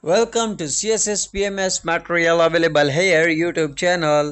Welcome to CSS PMS material available here YouTube channel.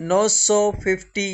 950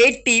80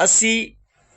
80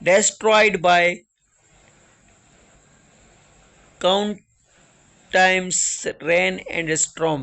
destroyed by count times rain and storm।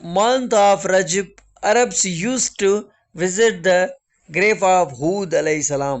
month of Rajab, Arabs used to visit the grave of Hud alayhi salam।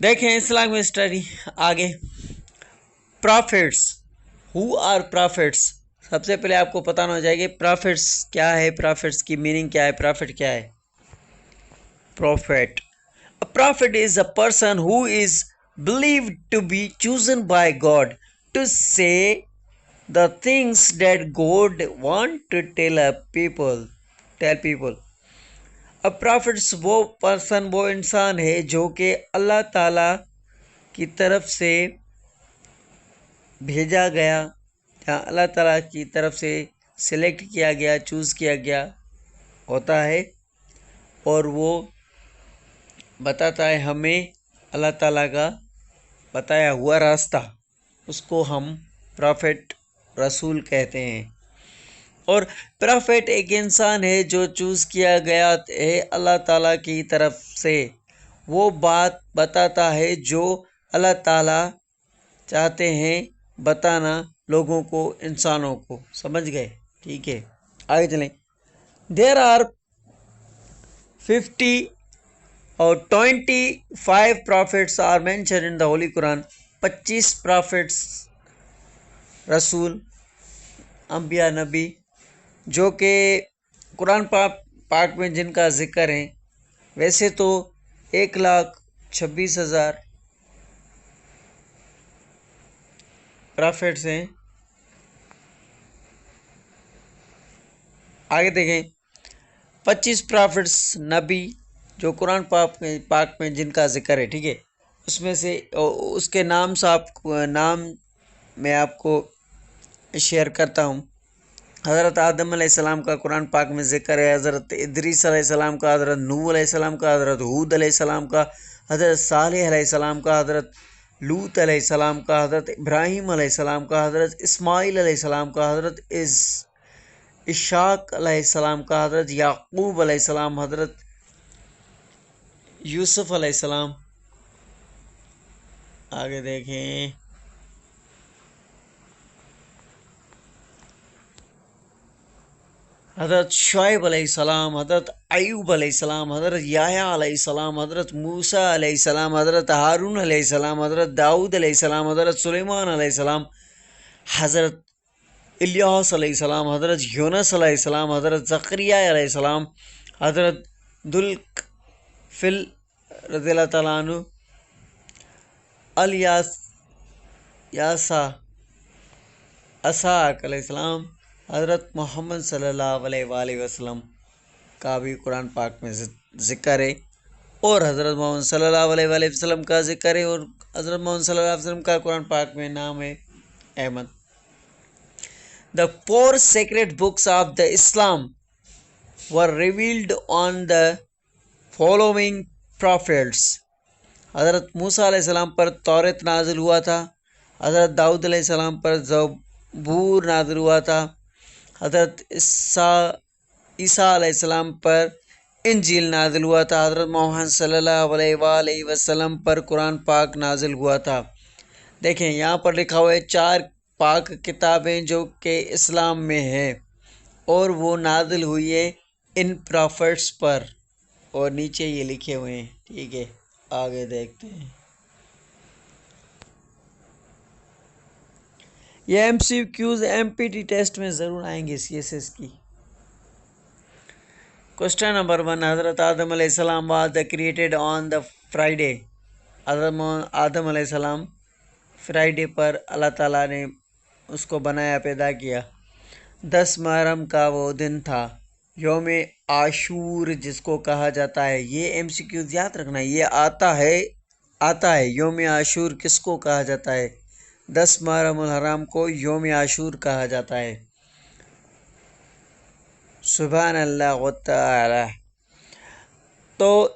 دیکھیں Islamic study آگے. Prophets, who are prophets. سب سے پہلے آپ کو پتہ ہونا چاہیے کہ پرافٹس کیا ہے، پرافٹس کی میننگ کیا ہے، پرافٹ کیا ہے. Prophet. A prophet is a person who is believed to be chosen by God to say the things that God want to tell people. A prophet وہ پرسن، وہ انسان ہے جو کہ اللہ تعالی کی طرف سے بھیجا گیا یا اللہ تعالیٰ کی طرف سے سلیکٹ کیا گیا، چوز کیا گیا ہوتا ہے، اور وہ بتاتا ہے ہمیں اللہ تعالیٰ کا بتایا ہوا راستہ. اس کو ہم پرافٹ، رسول کہتے ہیں. اور پرافٹ ایک انسان ہے جو چوز کیا گیا ہے اللہ تعالیٰ کی طرف سے. وہ بات بتاتا ہے جو اللہ تعالیٰ چاہتے ہیں بتانا لوگوں کو، انسانوں کو. سمجھ گئے؟ ٹھیک ہے، آگے چلیں. دیر آر 50 اور 25 prophets are mentioned in the Holy Quran. 25 prophets، رسول، انبیاء، نبی، جو کہ قرآن پاک میں جن کا ذکر ہے. ویسے تو 1,26,000 پرافٹس ہیں. آگے دیکھیں 25 پرافٹس، نبی، جو قرآن پاک میں جن کا ذکر ہے. ٹھیک ہے، اس میں سے اس کے نام میں آپ کو شیئر کرتا ہوں. حضرت آدم علیہ السلام کا قرآن پاک میں ذکر ہے، حضرت ادریس علیہ السلام کا، حضرت نوح علیہ السلام کا، حضرت ہود علیہ السلام کا، حضرت صالح علیہ السلام کا، حضرت لوط علیہ السلام کا، حضرت ابراہیم علیہ السلام کا، حضرت اسماعیل علیہ السلام کا، حضرت اسحاق علیہ السلام کا، حضرت یعقوب علیہ السلام، حضرت یوسف علیہ السلام. آگے دیکھیں حضرت شعیب علیہ السلام، حضرت ایوب علیہ السلام، حضرت یحییٰ علیہ السلام، حضرت موسیٰ علیہ السلام، حضرت ہارون علیہ السلام، حضرت داؤد علیہ السلام، حضرت سلیمان علیہ السلام، حضرت الیاس علیہ السلام، حضرت یونس علیہ السلام، حضرت زکریا علیہ السلام، حضرت ذوالکفل رضی اللہ تعالیٰ عنہ، اسحاق علیہ السلام، حضرت محمد صلی اللہ علیہ وآلہ وسلم کا بھی قرآن پاک میں ذکر ہے، اور حضرت محمد صلی اللہ علیہ وآلہ وسلم کا ذکر ہے، اور حضرت محمد صلی اللہ علیہ وسلم کا قرآن پاک میں نام ہے Ahmad. The 4 sacred books of the Islam were revealed on the following prophets. حضرت موسیٰ علیہ السلام پر توریت نازل ہوا تھا، حضرت داؤد علیہ السلام پر زبور نازل ہوا تھا، حضرت عیسیٰ علیہ السلام پر انجیل نازل ہوا تھا، حضرت محمد صلی اللہ علیہ وآلہ وسلم پر قرآن پاک نازل ہوا تھا. دیکھیں یہاں پر لکھا ہوا ہے 4 پاک کتابیں جو کہ اسلام میں ہیں، اور وہ نازل ہوئی ہے ان پرافٹس پر، اور نیچے یہ لکھے ہوئے ہیں. ٹھیک ہے، آگے دیکھتے ہیں. یہ M C Qs M P T test میں ضرور آئیں گے سی ایس ایس کی. Question number 1. حضرت آدم علیہ السلام was created on the Friday. حضرت آدم علیہ السلام فرائیڈے پر اللہ تعالیٰ نے اس کو بنایا، پیدا کیا. 10 محرم کا وہ دن تھا، یوم عاشور جس کو کہا جاتا ہے. یہ ایم سی کیوز یاد رکھنا، یہ آتا ہے یوم عاشور کس کو کہا جاتا ہے؟ 10 محرم الحرام کو یوم عاشور کہا جاتا ہے. سبحان اللہ و تعالی. تو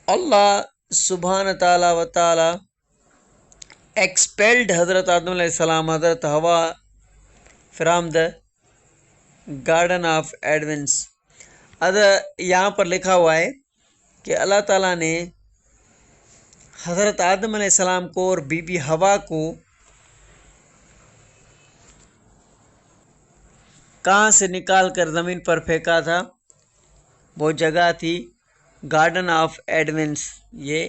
اللہ سبحانہ تعالی و تعالی ایکسپیلڈ حضرت آدم علیہ السلام، حضرت ہوا فرام دا گارڈن آف ایڈونس. یہاں پر لکھا ہوا ہے کہ اللہ تعالیٰ نے حضرت آدم علیہ السلام کو اور بی بی ہوا کو کہاں سے نکال کر زمین پر پھینکا تھا؟ وہ جگہ تھی گارڈن آف ایڈونس. یہ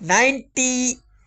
90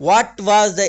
What was the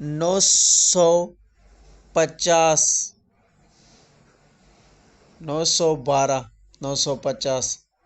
950, 912, 950।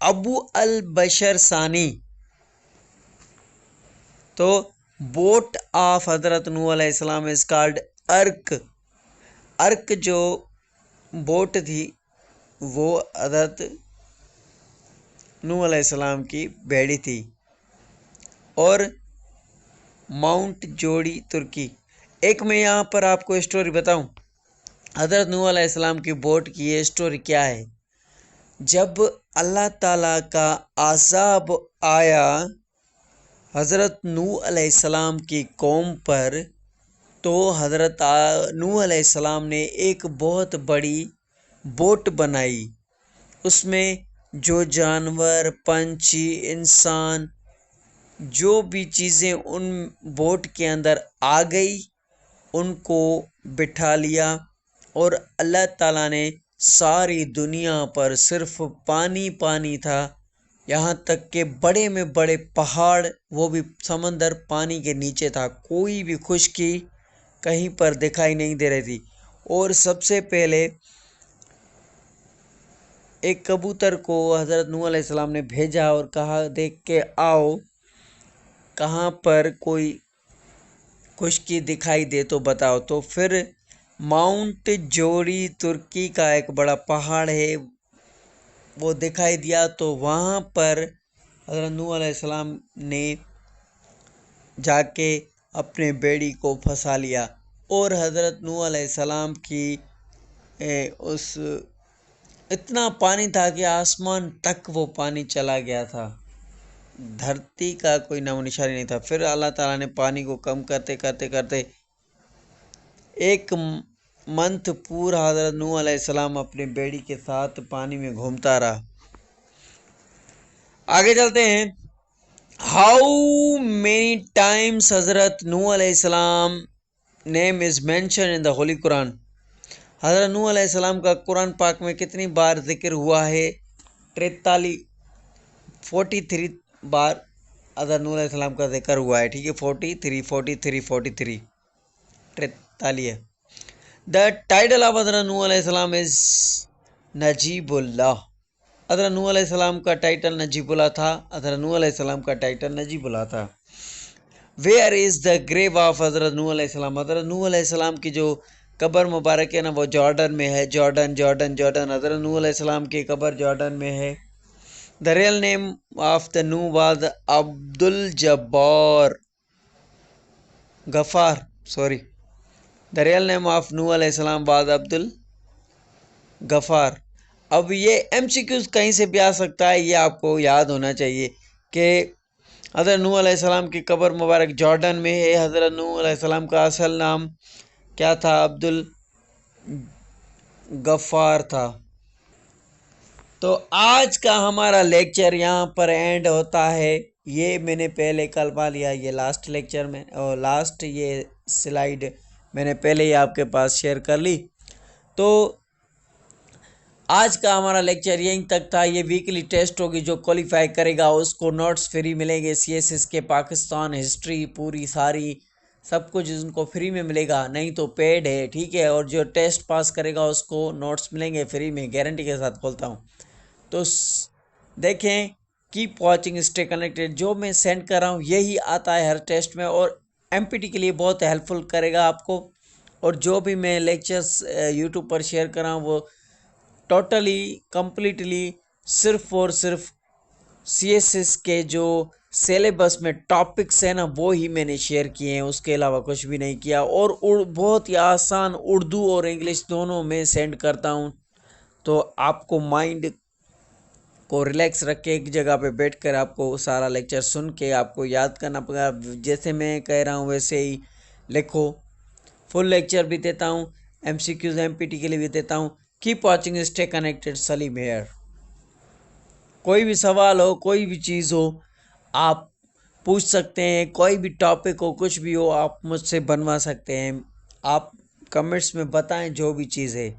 ابو البشر ثانی. تو بوٹ آف حضرت نوح علیہ السلام از کالڈ ارک. ارک جو بوٹ تھی وہ حضرت نوح علیہ السلام کی بیڑی تھی. اور ماؤنٹ جوڑی ترکی. ایک میں یہاں پر آپ کو اسٹوری بتاؤں. حضرت نوح علیہ السلام کی بوٹ کی یہ اسٹوری کیا ہے. جب اللہ تعالیٰ کا عذاب آیا حضرت نوح علیہ السلام کی قوم پر، تو حضرت نوح علیہ السلام نے ایک بہت بڑی بوٹ بنائی. اس میں جو جانور، پنچھی، انسان، جو بھی چیزیں ان بوٹ کے اندر آ گئی ان کو بٹھا لیا، اور اللہ تعالیٰ نے ساری دنیا پر صرف پانی پانی تھا. یہاں تک کہ بڑے میں بڑے پہاڑ، وہ بھی سمندر پانی کے نیچے تھا. کوئی بھی خشکی کہیں پر دکھائی نہیں دے رہی تھی. اور سب سے پہلے ایک کبوتر کو حضرت نوح علیہ السلام نے بھیجا اور کہا دیکھ کے آؤ، کہاں پر کوئی خشکی دکھائی دے تو بتاؤ. تو پھر ماؤنٹ جوڑی ترکی کا ایک بڑا پہاڑ ہے وہ دکھائی دیا. تو وہاں پر حضرت نوح علیہ السلام نے جا کے اپنے بیڑی کو پھنسا لیا. اور حضرت نوح علیہ السلام کی اس اتنا پانی تھا کہ آسمان تک وہ پانی چلا گیا تھا، دھرتی کا کوئی نام و نشانی نہیں تھا. پھر اللہ تعالیٰ نے پانی کو کم کرتے کرتے کرتے ایک منتھ پورا حضرت نوح علیہ السلام اپنے بیڑی کے ساتھ پانی میں گھومتا رہا. آگے چلتے ہیں. ہاؤ مینی ٹائمس حضرت نوح علیہ السلام نیم از مینشن ان دا ہولی قرآن. حضرت نوح علیہ السلام کا قرآن پاک میں کتنی بار ذکر ہوا ہے؟ 43 بار حضرت نوح علیہ السلام کا ذکر ہوا ہے. ٹھیک ہے، 43 ہے. دا ٹائٹل آف حضرت نوح علیہ السلام از نجیب اللہ. حضرت نوح علیہ السلام کا ٹائٹل نجیب اللہ تھا. حضرت نوح علیہ السلام کا ٹائٹل نجیب اللہ تھا. ویئر از دا گریو آف حضرت نوح علیہ السلام. حضرت نوح علیہ السلام کی جو قبر مبارک ہے نا وہ جارڈن میں ہے. جارڈن. حضرت نوح علیہ السلام کی قبر جارڈن میں ہے. The real name of the نوح واز عبد الجبار غفار. دا ریئل نیم آف نوح علیہ السلام واز عبد الغفار. اب یہ ایم سی کیوز کہیں سے بھی آ سکتا ہے، یہ آپ کو یاد ہونا چاہیے کہ حضرت نوح علیہ السلام کی قبر مبارک جارڈن میں ہے. حضرت نوح علیہ السلام کا اصل نام کیا تھا؟ عبد الغفار تھا. تو آج کا ہمارا لیکچر یہاں پر اینڈ ہوتا ہے. یہ میں نے پہلے کلمہ لیا، یہ لاسٹ لیکچر میں، اور لاسٹ یہ سلائیڈ میں نے پہلے ہی آپ کے پاس شیئر کر لی. تو آج کا ہمارا لیکچر یہیں تک تھا. یہ ویکلی ٹیسٹ ہوگی، جو کوالیفائی کرے گا اس کو نوٹس فری ملیں گے. سی ایس ایس کے پاکستان ہسٹری پوری ساری سب کچھ ان کو فری میں ملے گا، نہیں تو پیڈ ہے. ٹھیک ہے، اور جو ٹیسٹ پاس کرے گا اس کو نوٹس ملیں گے فری میں، گارنٹی کے ساتھ کھولتا ہوں. تو دیکھیں، کیپ واچنگ، اسٹے کنیکٹڈ. جو میں سینڈ کر رہا ہوں یہی آتا ہے ہر ٹیسٹ میں، اور ایم پی ٹی کے لیے بہت ہیلپ فل کرے گا آپ کو. اور جو بھی میں لیکچرز یوٹیوب پر شیئر کر رہا ہوں وہ ٹوٹلی کمپلیٹلی صرف اور صرف سی ایس ایس کے جو سیلیبس میں ٹاپکس ہیں نا وہ ہی میں نے شیئر کیے ہیں، اس کے علاوہ کچھ بھی نہیں کیا. اور بہت ہی آسان اردو اور انگلش دونوں میں سینڈ کرتا ہوں. تو آپ کو مائنڈ کو ریلیکس رکھ کے ایک جگہ پہ بیٹھ کر آپ کو سارا لیکچر سن کے آپ کو یاد کرنا پڑے گا. جیسے میں کہہ رہا ہوں ویسے ہی لکھو. فل لیکچر بھی دیتا ہوں، M C Qs M P T کے لیے بھی دیتا ہوں. Keep watching, stay connected. Saleem here. کوئی بھی سوال ہو، کوئی بھی چیز ہو آپ پوچھ سکتے ہیں. کوئی بھی ٹاپک ہو، کچھ بھی ہو، آپ مجھ سے بنوا سکتے ہیں. آپ کمنٹس میں بتائیں جو بھی چیز ہے.